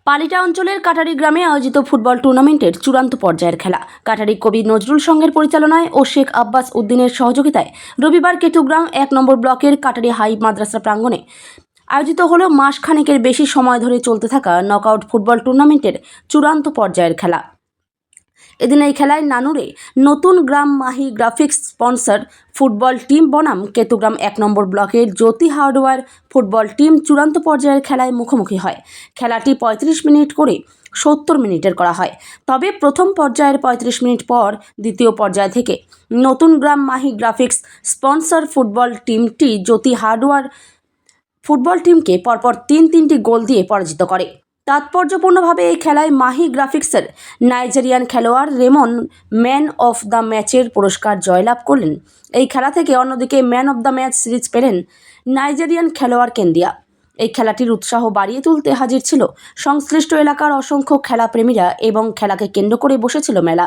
পালিটা অঞ্চলের কাটারি গ্রামে আয়োজিত ফুটবল টুর্নামেন্টের চূড়ান্ত পর্যায়ের খেলা কাটারি কবি নজরুল সংঘের পরিচালনায় ও শেখ আব্বাস উদ্দিনের সহযোগিতায় রবিবার কেতুগ্রাম ১ নম্বর ব্লকের কাটারি হাই মাদ্রাসা প্রাঙ্গণে আয়োজিত হল মাসখানেকের বেশি সময় ধরে চলতে থাকা নকআউট ফুটবল টুর্নামেন্টের চূড়ান্ত পর্যায়ের খেলা। এদিন এই খেলায় নানুরে নতুন গ্রাম Mahi graphics sponsor football team বনাম কেতুগ্রাম ১ নম্বর ব্লকের জ্যোতি হার্ডওয়্যার ফুটবল টিম চূড়ান্ত পর্যায়ের খেলায় মুখোমুখি হয়। খেলাটি ৩৫ মিনিট করে ৭০ মিনিটের করা হয়। তবে প্রথম পর্যায়ের ৩৫ মিনিট পর দ্বিতীয় পর্যায় থেকে নতুন গ্রাম মাহি গ্রাফিক্স স্পন্সর ফুটবল টিমটি জ্যোতি হার্ডওয়্যার ফুটবল টিমকে পরপর তিনটি গোল দিয়ে পরাজিত করে। তাৎপর্যপূর্ণভাবে এই খেলায় মাহি গ্রাফিক্সের নাইজেরিয়ান খেলোয়াড় রেমন ম্যান অফ দ্য ম্যাচের পুরস্কার জয়লাভ করলেন। এই খেলা থেকে অন্যদিকে man of the match series পেলেন নাইজেরিয়ান খেলোয়াড় কেন্দিয়া। এই খেলাটির উৎসাহ বাড়িয়ে তুলতে হাজির ছিল সংশ্লিষ্ট এলাকার অসংখ্য খেলাপ্রেমীরা এবং খেলাকে কেন্দ্র করে বসেছিল মেলা।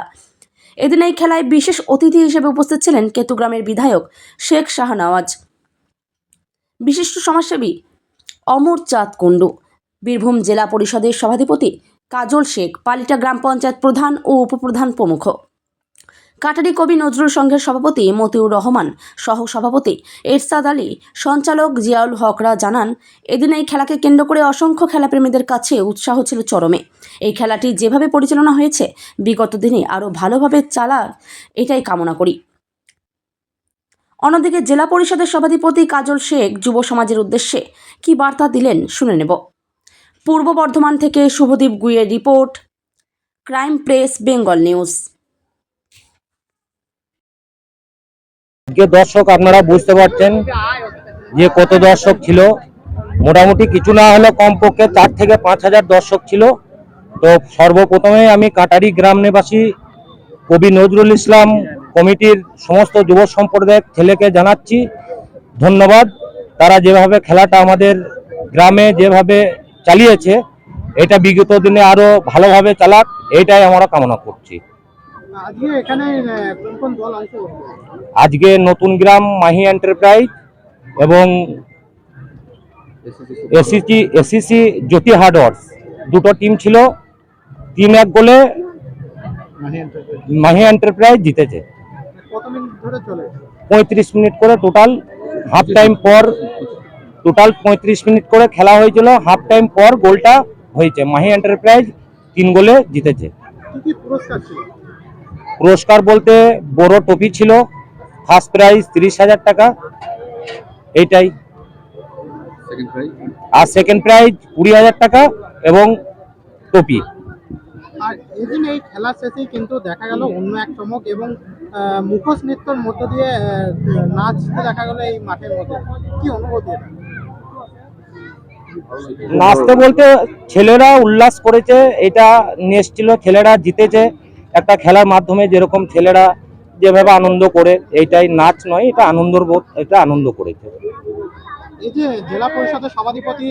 এদিন এই খেলায় বিশেষ অতিথি হিসেবে উপস্থিত ছিলেন কেতুগ্রামের বিধায়ক শেখ শাহনওয়াজ, বিশিষ্ট সমাজসেবী অমর চাঁদ কুণ্ডু, বীরভূম জেলা পরিষদের সভাধিপতি কাজল শেখ, পালিটা গ্রাম পঞ্চায়েত প্রধান ও উপপ্রধান প্রমুখ। কাটারি কবি নজরুল সংঘের সভাপতি মতিউর রহমান, সহ সভাপতি এরশাদ আলী, সঞ্চালক জিয়াউল হকরা জানান, এদিন এই খেলাকে কেন্দ্র করে অসংখ্য খেলাপ্রেমীদের কাছে উৎসাহ ছিল চরমে। এই খেলাটি যেভাবে পরিচালনা হয়েছে বিগত দিনে আরও ভালোভাবে চালার এটাই কামনা করি। অন্যদিকে জেলা পরিষদের সভাধিপতি কাজল শেখ যুব সমাজের উদ্দেশ্যে কি বার্তা দিলেন শুনে নেব। পূর্ব বর্ধমান থেকে শুভদীপ গুইয়ের report, Crime Press Bengal News. দর্শক আপনারা বুঝতে পারছেন যে কত দর্শক ছিল, মোটামুটি কিছু না হলে কমপক্ষে ৪ থেকে ৫,০০০ দর্শক ছিল। তো সর্বপ্রথমে আমি কাটারি গ্রাম নিবাসী কবি নজরুল ইসলাম কমিটির সমস্ত যুব সম্প্রদায়ের ছেলেকে জানাচ্ছি ধন্যবাদ। তারা যেভাবে খেলাটা আমাদের গ্রামে যেভাবে চালিয়েছে, এটা বিগত দিনে আরো ভালোভাবে চালাক, এইটাই আমরা কামনা করছি। আজকে নতুন গ্রাম মাহি এন্টারপ্রাইজ এবং এসিসি জ্যোতি হার্ডওয়্যার্স দুটো টিম ছিল। ৩-১ গোলে মাহি এন্টারপ্রাইজ জিতেছে। ৩৫ মিনিট করে টোটাল, হাফ টাইম পর টোটাল ৩৫ মিনিট করে খেলা হয়েছিল। হাফ টাইম পর গোলটা হয়েছে, মাহি এন্টারপ্রাইজ ৩ গোলে জিতেছে। পুরস্কার বলতে বড় টপি ছিল, ফার্স্ট প্রাইজ ৩০,০০০ টাকা, এইটাই। আর সেকেন্ড প্রাইজ ২০,০০০ টাকা এবং টপি। আর এদিন এই খেলা শেষেই কিন্তু দেখা গেল অন্য এক চমক এবং মুখোশ নৃত্যের মধ্য দিয়ে নাচ দেখা গেল এই মাঠের মধ্যে। কি অনুভূতি? নাচতে বলতে ছেলেরা উল্লাস করেছে, এটা নিয়ে এসেছিল, ছেলেরা জিতেছে। একটা খেলার মাধ্যমে যেরকম ছেলেরা যেভাবে আনন্দ করে, এইটাই নাচ নয়, এটা আনন্দর বোধ, এটা আনন্দ করেছে। এই যে জেলা পরিষদের সভাধিপতি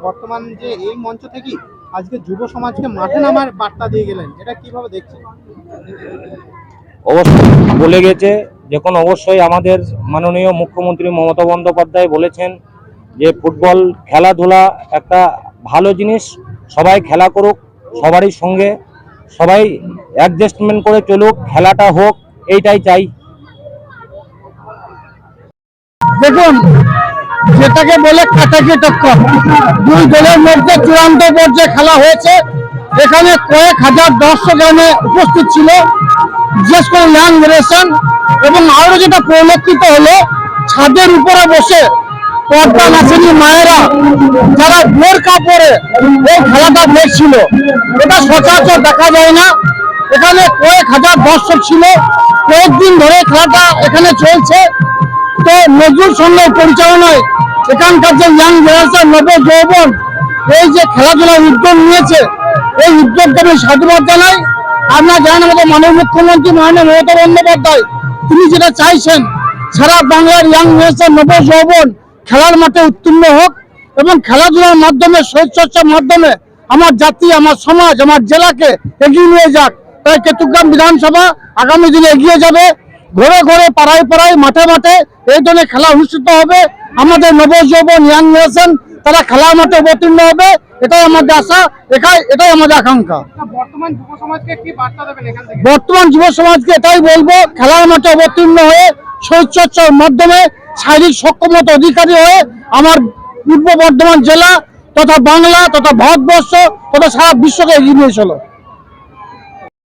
বর্তমান যে এই মঞ্চ থেকে আজকে যুব সমাজকে মাঠে নামার বার্তা দিয়ে গেলেন, এটা কিভাবে দেখছেন? অবশ্যই বলে গেছে, যখন অবশ্যই আমাদের মাননীয় মুখ্যমন্ত্রী মমতা বন্দ্যোপাধ্যায় বলেছেন যে ফুটবল খেলাধুলা একটা ভালো জিনিস, সবাই খেলা করুক, সবারই সঙ্গে সবাই অ্যাডজাস্টমেন্ট করে চলুক, খেলাটা হোক, এইটাই চাই। দেখুন, যেটাকে বলে কাটাকি টক্কর, দুই দলের মধ্যে চূড়ান্ত পর্যায়ে খেলা হয়েছে। এখানে কয়েক হাজার দর্শক এখানে উপস্থিত ছিল, বিশেষ করে ইয়াং জেনারেশন। এবং আরো যেটা পরিলক্ষিত হলো, ছাদের উপরে বসে পর্দা নাচেনি মায়েরা, যারা বোরকা পরে এই খেলাটা দেখছিল, এটা সচরাচর দেখা যায় না। এখানে কয়েক হাজার দর্শক ছিল, কয়েকদিন ধরে খেলাটা এখানে চলছে। তো নজরুল সংঘের পরিচালনায় এখানকার যে ইয়াং জেনারেশন, নব যৌবন এই যে খেলাধুলার উদ্যোগ নিয়েছে, এই উদ্যোগকে আমি সাধুবাদ জানাই। আপনারা জানেন আমাদের মাননীয় মুখ্যমন্ত্রী মাননীয় মমতা বন্দ্যোপাধ্যায়, তিনি যেটা চাইছেন সারা বাংলার ইয়াং জেনারেশন, নব যৌবন খেলার মাঠে উত্তীর্ণ হোক এবং খেলাধুলার মাধ্যমে, শরীরচর্চার মাধ্যমে আমার জাতি, আমার সমাজ, আমার জেলাকে এগিয়ে নিয়ে যাক। তাই কেতুগ্রাম বিধানসভা আগামী দিনে এগিয়ে যাবে। ঘরে ঘরে, পাড়ায় পাড়ায়, মাঠে মাঠে এই ধরনের খেলা অনুষ্ঠিত হবে। আমাদের নবযৌবন ইয়াং জেনারেশন তারা খেলার মাঠে অবতীর্ণ হবে, এটাই আমাদের আশা, এটাই আমাদের আকাঙ্ক্ষা। বর্তমান যুব সমাজকে কি বার্তা দেবেন এখান থেকে? বর্তমান যুব সমাজকে এটাই বলবো, খেলার মাঠে অবতীর্ণ হয়ে শরীরচর্চার মাধ্যমে শারীরিক সক্ষমতা অধিকারী হয়ে আমার পূর্ব বর্ধমান জেলা তথা বাংলা তথা ভারতবর্ষ তথা সারা বিশ্বকে এগিয়ে নিয়ে চলো।